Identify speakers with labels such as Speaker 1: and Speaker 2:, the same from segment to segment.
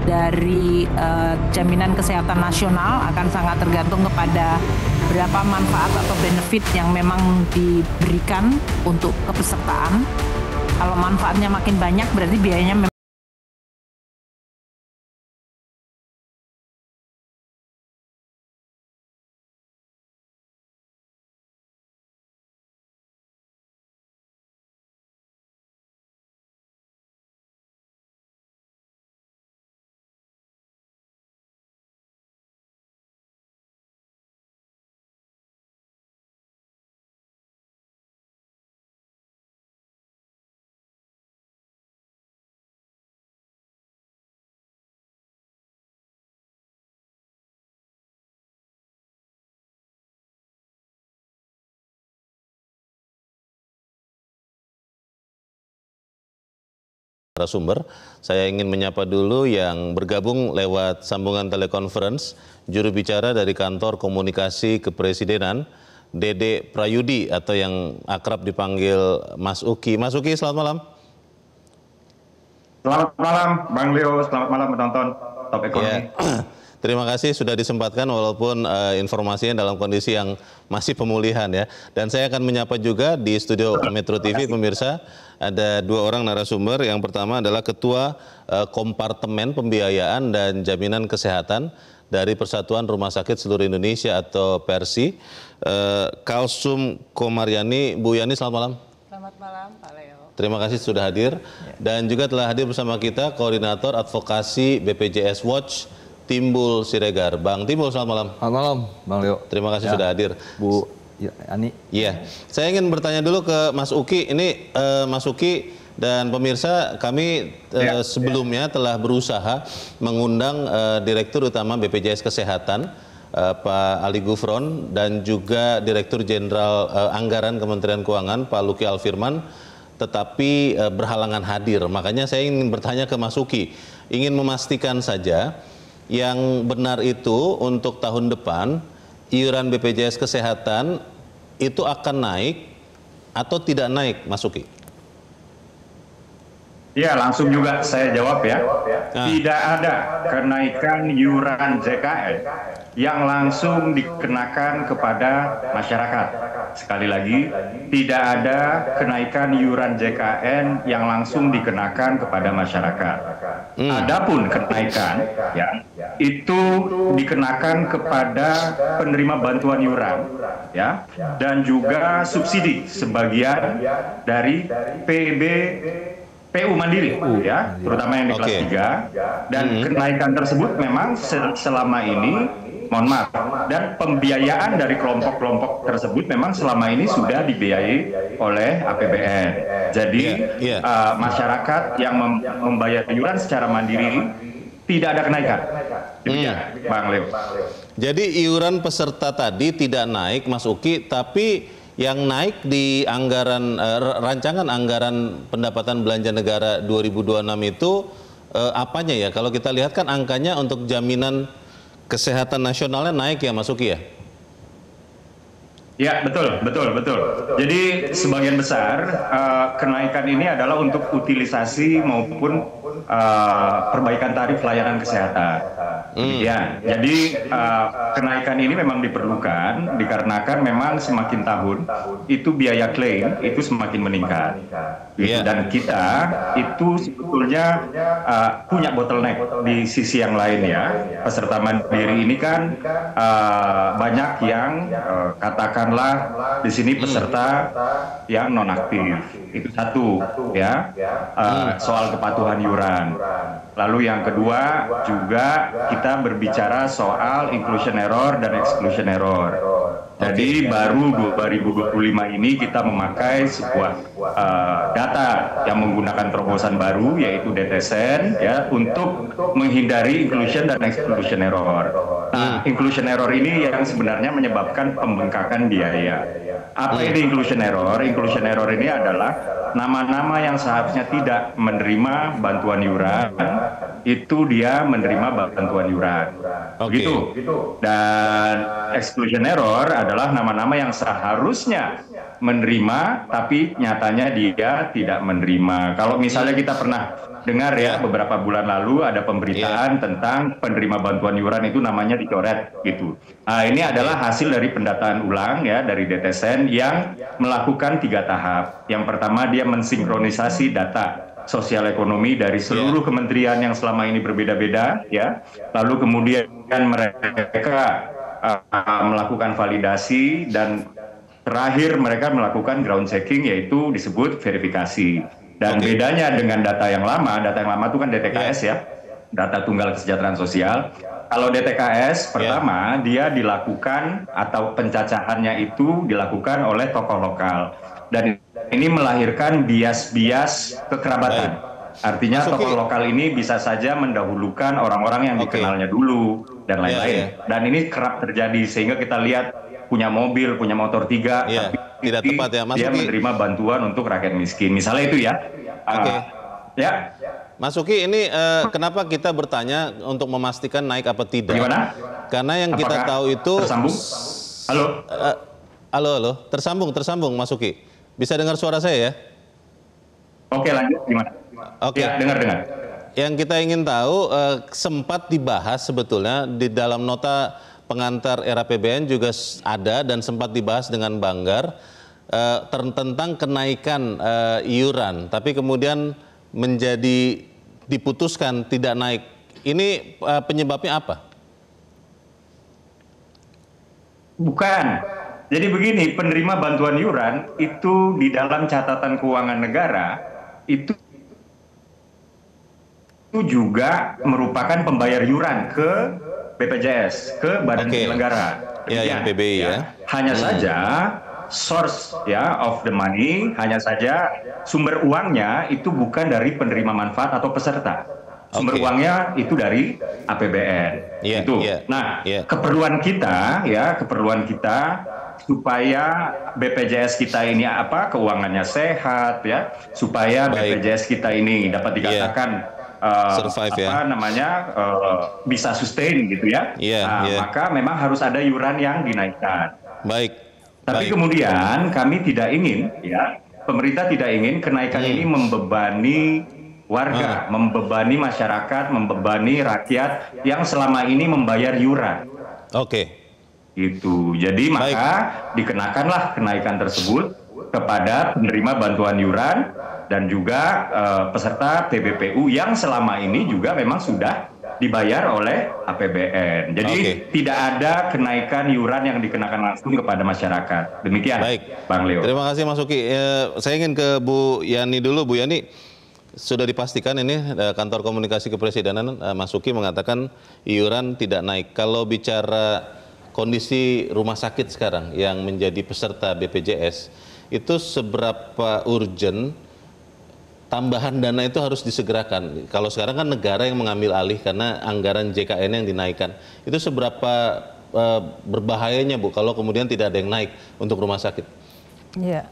Speaker 1: dari jaminan kesehatan nasional akan sangat tergantung kepada berapa manfaat atau benefit yang memang diberikan untuk kepesertaan. Kalau manfaatnya makin banyak berarti biayanya memang
Speaker 2: narasumber. Saya ingin menyapa dulu yang bergabung lewat sambungan telekonferensi, juru bicara dari Kantor Komunikasi Kepresidenan, Dede Prayudi atau yang akrab dipanggil Mas Uki. Mas Uki, selamat malam.
Speaker 3: Selamat malam, Bang Leo. Selamat malam penonton Top Ekonomi.
Speaker 2: Ya. Terima kasih sudah disempatkan walaupun informasinya dalam kondisi yang masih pemulihan ya. Dan saya akan menyapa juga di studio Metro TV pemirsa ada dua orang narasumber. Yang pertama adalah Ketua Kompartemen Pembiayaan dan Jaminan Kesehatan dari Persatuan Rumah Sakit Seluruh Indonesia atau PERSI, Kalsum Komaryani. Bu Yani, selamat malam.
Speaker 1: Selamat malam, Pak Leo.
Speaker 2: Terima kasih sudah hadir. Dan juga telah hadir bersama kita Koordinator Advokasi BPJS Watch, Timbul Siregar. Bang Timbul, selamat malam.
Speaker 4: Selamat malam, Bang Leo.
Speaker 2: Terima kasih sudah hadir.
Speaker 4: Bu Yani.
Speaker 2: Iya, saya ingin bertanya dulu ke Mas Uki. Ini Mas Uki dan pemirsa, kami sebelumnya telah berusaha mengundang Direktur Utama BPJS Kesehatan, Pak Ali Gufron, dan juga Direktur Jenderal Anggaran Kementerian Keuangan, Pak Luki Alfirman, tetapi berhalangan hadir. Makanya saya ingin bertanya ke Mas Uki, ingin memastikan saja yang benar itu untuk tahun depan iuran BPJS Kesehatan itu akan naik atau tidak naik, Mas Uki?
Speaker 3: Ya, langsung juga saya jawab ya. Tidak ada kenaikan iuran JKN yang langsung dikenakan kepada masyarakat. Sekali lagi, tidak ada kenaikan iuran JKN yang langsung dikenakan kepada masyarakat. Adapun kenaikan ya itu dikenakan kepada penerima bantuan iuran ya dan juga subsidi sebagian dari PU Mandiri ya, terutama yang di kelas 3, dan kenaikan tersebut memang selama ini, mohon maaf, dan pembiayaan dari kelompok-kelompok tersebut memang selama ini sudah dibiayai oleh APBN. Jadi masyarakat yang membayar iuran secara mandiri tidak ada kenaikan. Demikian, Bang Leo.
Speaker 2: Jadi iuran peserta tadi tidak naik, Mas Uki, tapi yang naik di anggaran rancangan anggaran pendapatan belanja negara 2026 itu apanya ya? Kalau kita lihat kan angkanya untuk jaminan kesehatan nasionalnya naik ya, Mas Uki ya?
Speaker 3: Ya, betul. Jadi sebagian besar kenaikan ini adalah untuk utilisasi maupun perbaikan tarif layanan kesehatan. Ya, jadi kenaikan ini memang diperlukan dikarenakan memang semakin tahun itu biaya klaim itu semakin meningkat. Dan kita itu sebetulnya punya bottleneck di sisi yang lain ya. Peserta mandiri ini kan banyak yang katakanlah di sini peserta yang nonaktif. Itu satu ya, soal kepatuhan iuran. Lalu yang kedua juga kita berbicara soal inclusion error dan exclusion error. Jadi baru 2025 ini kita memakai sebuah data yang menggunakan terobosan baru yaitu DTSEN ya untuk menghindari inclusion dan exclusion error. Nah, inclusion error ini yang sebenarnya menyebabkan pembengkakan biaya. Apa ini inclusion error? Inclusion error ini adalah nama-nama yang seharusnya tidak menerima bantuan iuran itu dia menerima bantuan iuran. Begitu. Dan exclusion error adalah nama-nama yang seharusnya menerima tapi nyatanya dia tidak menerima. Kalau misalnya kita pernah dengar ya beberapa bulan lalu ada pemberitaan tentang penerima bantuan iuran itu namanya dicoret gitu. Ini adalah hasil dari pendataan ulang ya dari DTSN yang melakukan 3 tahap. Yang pertama dia mensinkronisasi data sosial ekonomi dari seluruh kementerian yang selama ini berbeda-beda ya. Lalu kemudian mereka melakukan validasi dan terakhir mereka melakukan ground checking yaitu disebut verifikasi. Dan bedanya dengan data yang lama itu kan DTKS ya, data tunggal kesejahteraan sosial. Kalau DTKS pertama dia dilakukan atau pencacahannya itu dilakukan oleh tokoh lokal dan ini melahirkan bias-bias kekerabatan. Artinya tokoh lokal ini bisa saja mendahulukan orang-orang yang dikenalnya dulu dan lain-lain. Dan ini kerap terjadi sehingga kita lihat punya mobil, punya motor 3, tapi
Speaker 2: tidak tepat ya, Mas
Speaker 3: dia
Speaker 2: Uki
Speaker 3: menerima bantuan untuk rakyat miskin. Misalnya itu ya. Ya.
Speaker 2: Mas Uki, ini kenapa kita bertanya untuk memastikan naik apa tidak?
Speaker 3: Gimana?
Speaker 2: Karena yang kita tahu itu...
Speaker 3: Tersambung? Halo?
Speaker 2: Halo, tersambung Mas Uki. Bisa dengar suara saya ya?
Speaker 3: Oke, lanjut. Gimana?
Speaker 2: Oke.
Speaker 3: Ya, dengar.
Speaker 2: Yang kita ingin tahu, sempat dibahas sebetulnya di dalam nota pengantar era APBN juga ada dan sempat dibahas dengan Banggar tentang kenaikan iuran, tapi kemudian menjadi diputuskan tidak naik. Ini penyebabnya apa? Bukan.
Speaker 3: Jadi begini, penerima bantuan iuran itu di dalam catatan keuangan negara itu juga merupakan pembayar iuran ke BPJS, ke Badan Penyelenggara.
Speaker 2: Yang PBI ya.
Speaker 3: Hanya saja source ya of the money, hanya saja sumber uangnya itu bukan dari penerima manfaat atau peserta. Sumber uangnya itu dari APBN. Nah, keperluan kita supaya BPJS kita ini keuangannya sehat ya, supaya BPJS kita ini dapat dikatakan survive bisa sustain gitu ya. Maka memang harus ada iuran yang dinaikkan. Tapi kemudian kami tidak ingin ya, pemerintah tidak ingin kenaikan ini membebani warga, membebani masyarakat, membebani rakyat yang selama ini membayar iuran. Gitu. Jadi maka dikenakanlah kenaikan tersebut kepada penerima bantuan iuran dan juga peserta TBPU yang selama ini juga memang sudah dibayar oleh APBN. Jadi tidak ada kenaikan iuran yang dikenakan langsung kepada masyarakat. Demikian, Bang Leo.
Speaker 2: Terima kasih Mas Uki. Saya ingin ke Bu Yani dulu. Bu Yani, sudah dipastikan ini kantor komunikasi kepresidenan Mas Uki mengatakan iuran tidak naik. Kalau bicara kondisi rumah sakit sekarang yang menjadi peserta BPJS, itu seberapa urgent tambahan dana itu harus disegerakan? Kalau sekarang kan negara yang mengambil alih karena anggaran JKN yang dinaikkan. Itu seberapa berbahayanya Bu kalau kemudian tidak ada yang naik untuk rumah sakit?
Speaker 1: Iya,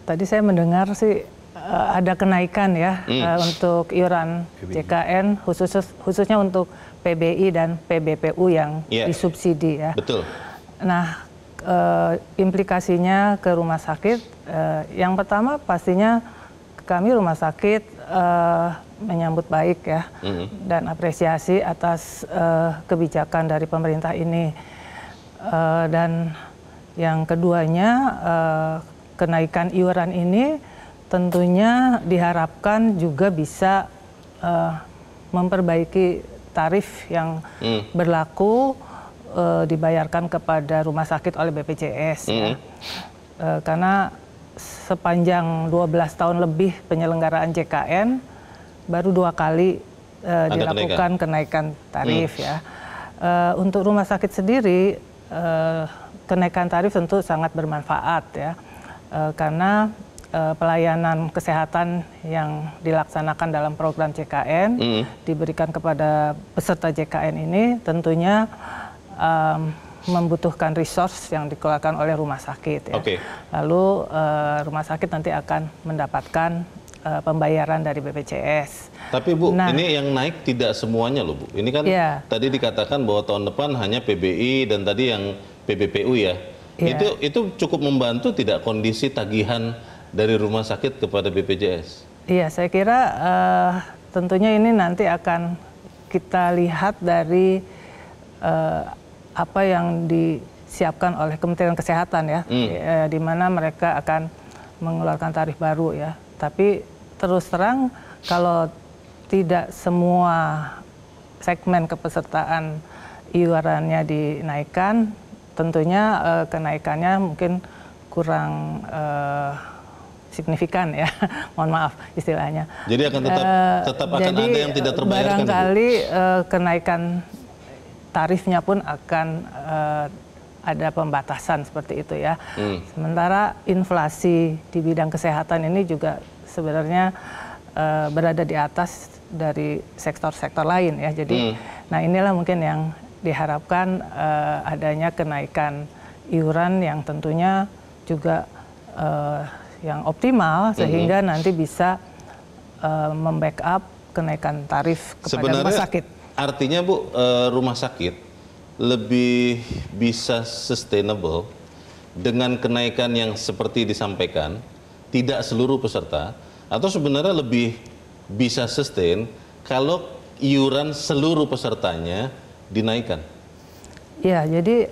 Speaker 1: tadi saya mendengar sih ada kenaikan ya untuk iuran JKN khususnya untuk PBI dan PBPU yang disubsidi ya.
Speaker 2: Betul.
Speaker 1: Nah, implikasinya ke rumah sakit, yang pertama pastinya kami rumah sakit menyambut baik ya dan apresiasi atas kebijakan dari pemerintah ini. Dan yang keduanya kenaikan iuran ini tentunya diharapkan juga bisa memperbaiki tarif yang berlaku dibayarkan kepada rumah sakit oleh BPJS ya. Karena sepanjang 12 tahun lebih penyelenggaraan JKN baru 2 kali dilakukan kenaikan tarif ya. Untuk rumah sakit sendiri kenaikan tarif tentu sangat bermanfaat ya, karena pelayanan kesehatan yang dilaksanakan dalam program JKN diberikan kepada peserta JKN ini tentunya membutuhkan resource yang dikeluarkan oleh rumah sakit ya. Lalu rumah sakit nanti akan mendapatkan pembayaran dari BPJS.
Speaker 2: Tapi Bu, ini yang naik tidak semuanya loh Bu. Ini kan tadi dikatakan bahwa tahun depan hanya PBI dan tadi yang PBPU ya. Itu cukup membantu tidak kondisi tagihan dari rumah sakit kepada BPJS?
Speaker 5: Iya, saya kira tentunya ini nanti akan kita lihat dari apa yang disiapkan oleh Kementerian Kesehatan ya, di mana mereka akan mengeluarkan tarif baru ya. Tapi terus terang kalau tidak semua segmen kepesertaan iurannya dinaikkan, tentunya kenaikannya mungkin kurang signifikan ya, mohon maaf istilahnya.
Speaker 2: Jadi akan tetap akan
Speaker 5: jadi
Speaker 2: ada yang tidak terbayarkan.
Speaker 5: Barangkali kenaikan tarifnya pun akan ada pembatasan seperti itu ya. Sementara inflasi di bidang kesehatan ini juga sebenarnya berada di atas dari sektor-sektor lain ya. Jadi, nah inilah mungkin yang diharapkan adanya kenaikan iuran yang tentunya juga yang optimal sehingga nanti bisa membackup kenaikan tarif kepada rumah sakit.
Speaker 2: Artinya Bu, rumah sakit lebih bisa sustainable dengan kenaikan yang seperti disampaikan, tidak seluruh peserta, atau sebenarnya lebih bisa sustain kalau iuran seluruh pesertanya dinaikkan? Ya,
Speaker 5: jadi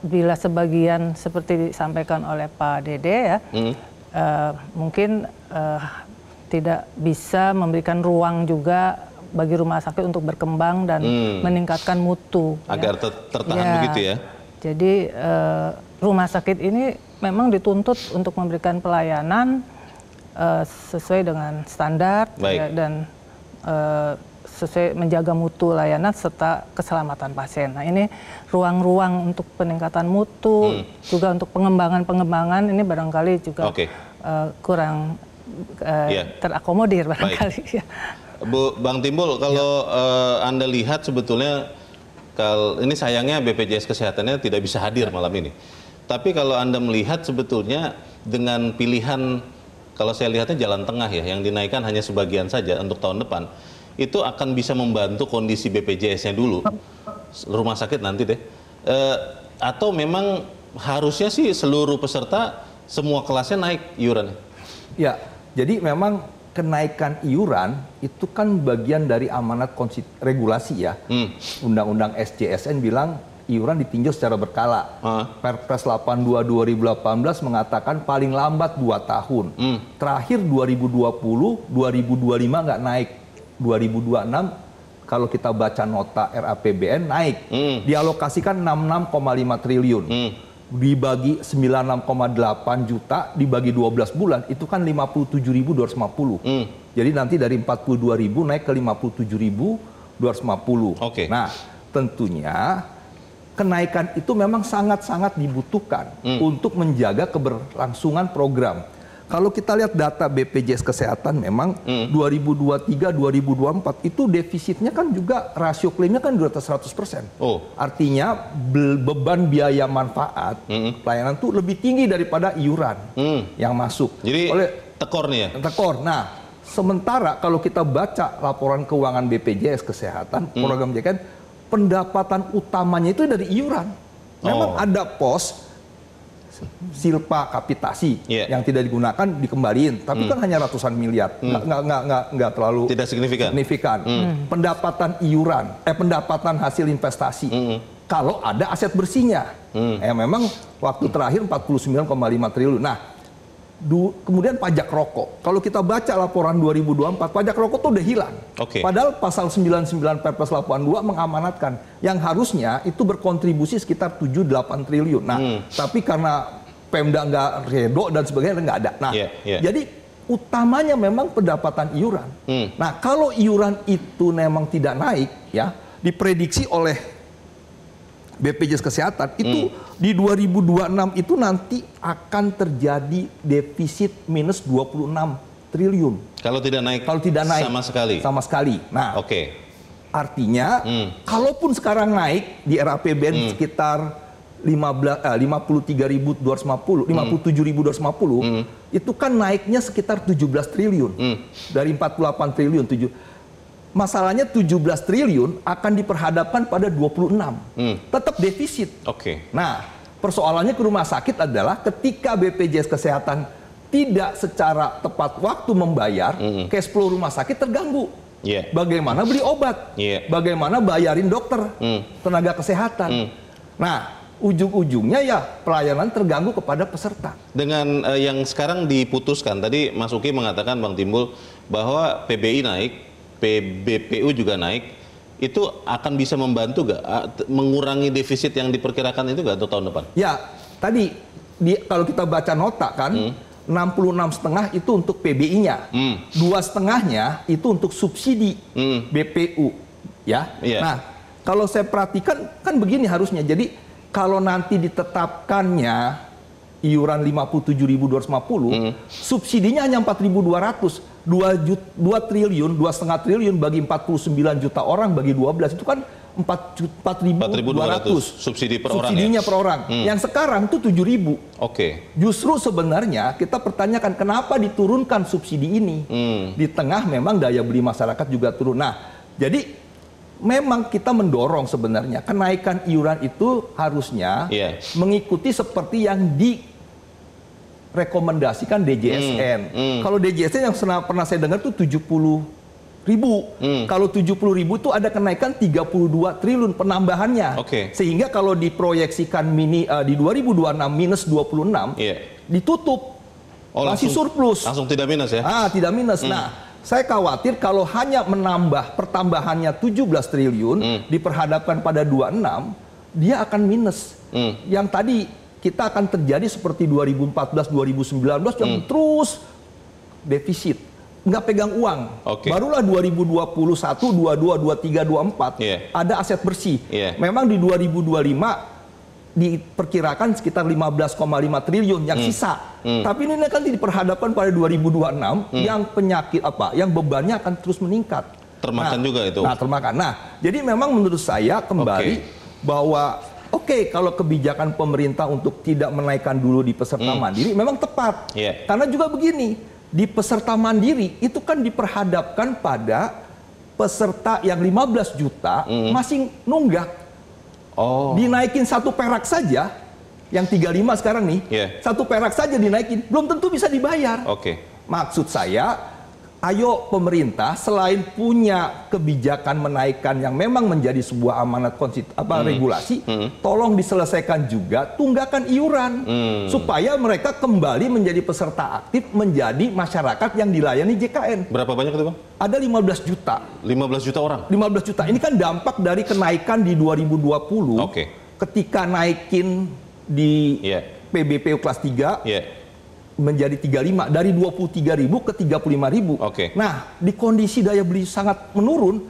Speaker 5: bila sebagian seperti disampaikan oleh Pak Dede ya, mungkin tidak bisa memberikan ruang juga bagi rumah sakit untuk berkembang dan meningkatkan mutu.
Speaker 2: Agar tertahan begitu ya?
Speaker 5: Jadi rumah sakit ini memang dituntut untuk memberikan pelayanan sesuai dengan standar ya, dan sesuai menjaga mutu layanan serta keselamatan pasien. Nah ini ruang-ruang untuk peningkatan mutu, juga untuk pengembangan ini barangkali juga kurang terakomodir barangkali.
Speaker 2: Bu, Bang Timbul, kalau Anda lihat sebetulnya, ini sayangnya BPJS Kesehatannya tidak bisa hadir malam ini. Tapi kalau Anda melihat sebetulnya dengan pilihan, kalau saya lihatnya jalan tengah ya, yang dinaikkan hanya sebagian saja untuk tahun depan, itu akan bisa membantu kondisi BPJS-nya dulu, rumah sakit nanti deh. Atau memang harusnya sih seluruh peserta, semua kelasnya naik iurannya?
Speaker 4: Ya, jadi memang kenaikan iuran itu kan bagian dari amanat regulasi ya. Undang-undang SJSN bilang iuran ditinjau secara berkala. Perpres 82 2018 mengatakan paling lambat 2 tahun. Terakhir 2020, 2025 nggak naik. 2026 kalau kita baca nota RAPBN naik. Dialokasikan 66,5 triliun. Dibagi 96,8 juta dibagi 12 bulan itu kan 57.250. Jadi nanti dari 42.000 naik ke 57.250. Nah, tentunya kenaikan itu memang sangat-sangat dibutuhkan untuk menjaga keberlangsungan program. Kalau kita lihat data BPJS Kesehatan memang 2023-2024 itu defisitnya kan juga rasio klaimnya kan di atas 100%. Artinya beban biaya manfaat pelayanan itu lebih tinggi daripada iuran yang masuk.
Speaker 2: Jadi tekor nih ya?
Speaker 4: Tekor. Nah, sementara kalau kita baca laporan keuangan BPJS Kesehatan, program JKN, pendapatan utamanya itu dari iuran. Memang ada pos silpa kapitasi yang tidak digunakan dikembaliin, tapi kan hanya ratusan miliar, nggak terlalu
Speaker 2: tidak signifikan.
Speaker 4: Pendapatan iuran, pendapatan hasil investasi, kalau ada aset bersihnya, memang waktu terakhir 49,5 triliun. Nah, kemudian pajak rokok, kalau kita baca laporan 2024, pajak rokok tuh udah hilang. Padahal pasal 99 Perpres 82 mengamanatkan yang harusnya itu berkontribusi sekitar 7-8 triliun. Nah, tapi karena Pemda nggak redo dan sebagainya nggak ada. Nah, jadi utamanya memang pendapatan iuran. Nah, kalau iuran itu memang tidak naik, ya diprediksi oleh BPJS Kesehatan itu di 2026 itu nanti akan terjadi defisit minus 26 triliun.
Speaker 2: Kalau tidak naik sama sekali.
Speaker 4: Sama sekali. Nah, artinya kalaupun sekarang naik di RAPBN sekitar 53.250, 57.250, itu kan naiknya sekitar 17 triliun dari 48 triliun. Masalahnya 17 triliun akan diperhadapkan pada 26, tetap defisit. Nah, persoalannya ke rumah sakit adalah ketika BPJS Kesehatan tidak secara tepat waktu membayar, cash flow rumah sakit terganggu. Bagaimana beli obat? Bagaimana bayarin dokter, tenaga kesehatan? Nah, ujung-ujungnya ya pelayanan terganggu kepada peserta.
Speaker 2: Dengan yang sekarang diputuskan, tadi Mas Uki mengatakan Bang Timbul bahwa PBI naik, PBPU juga naik, itu akan bisa membantu nggak mengurangi defisit yang diperkirakan itu nggak untuk tahun depan? Ya,
Speaker 4: tadi kalau kita baca nota kan, 66,5 itu untuk PBI-nya, 2,5-nya itu untuk subsidi BPU, ya. Nah, kalau saya perhatikan kan begini harusnya. Jadi kalau nanti ditetapkannya iuran 57.250, subsidinya hanya 4.200, 2 triliun, 2,5 triliun bagi 49 juta orang bagi 12 itu kan 4.200
Speaker 2: subsidi per orang.
Speaker 4: Subsidinya per orang. Yang sekarang tuh 7.000. Justru sebenarnya kita pertanyakan kenapa diturunkan subsidi ini di tengah memang daya beli masyarakat juga turun. Nah, jadi memang kita mendorong sebenarnya kenaikan iuran itu harusnya mengikuti seperti yang direkomendasikan DJSN. Kalau DJSN yang pernah saya dengar tuh 70.000. Kalau 70.000 itu ada kenaikan 32 triliun penambahannya. Sehingga kalau diproyeksikan di 2026 minus 26 ditutup. Masih surplus.
Speaker 2: Langsung tidak minus ya?
Speaker 4: Tidak minus. Nah, saya khawatir kalau hanya menambah pertambahannya 17 triliun diperhadapkan pada 26, dia akan minus. Yang tadi kita akan terjadi seperti 2014, 2019 yang terus defisit. Nggak pegang uang. Barulah 2021, 22, 23, 24 ada aset bersih. Memang di 2025 diperkirakan sekitar 15,5 triliun yang sisa. Tapi ini kan diperhadapkan pada 2026 yang penyakit yang bebannya akan terus meningkat.
Speaker 2: Termakan juga itu.
Speaker 4: Nah, termakan. Nah, jadi memang menurut saya kembali bahwa kalau kebijakan pemerintah untuk tidak menaikkan dulu di peserta mandiri memang tepat. Karena juga begini, di peserta mandiri itu kan diperhadapkan pada peserta yang 15 juta masih nunggak. Dinaikin 1 perak saja, yang 35 sekarang nih, 1 perak saja dinaikin, belum tentu bisa dibayar. Maksud saya, ayo pemerintah selain punya kebijakan menaikkan yang memang menjadi sebuah amanat regulasi, tolong diselesaikan juga tunggakan iuran supaya mereka kembali menjadi peserta aktif, menjadi masyarakat yang dilayani JKN.
Speaker 2: Berapa banyak itu, Bang?
Speaker 4: Ada 15 juta.
Speaker 2: 15 juta orang? 15
Speaker 4: juta. Ini kan dampak dari kenaikan di 2020 ketika naikin di PBPU kelas 3 menjadi 35, dari 23.000 ke 35.000. Nah, di kondisi daya beli sangat menurun,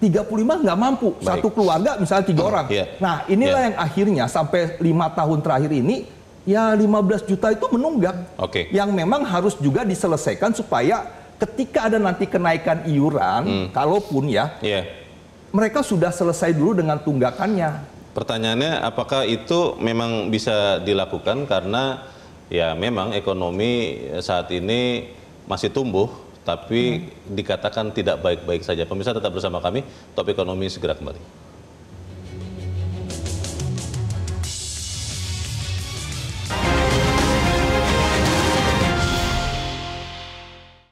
Speaker 4: 35 nggak mampu. Satu keluarga misalnya 3 orang. Nah, inilah yang akhirnya sampai 5 tahun terakhir ini, ya 15 juta itu menunggak. Yang memang harus juga diselesaikan supaya ketika ada nanti kenaikan iuran, kalaupun mereka sudah selesai dulu dengan tunggakannya.
Speaker 2: Pertanyaannya, apakah itu memang bisa dilakukan karena ya memang ekonomi saat ini masih tumbuh, tapi dikatakan tidak baik-baik saja. Pemirsa tetap bersama kami, Top Ekonomi segera kembali.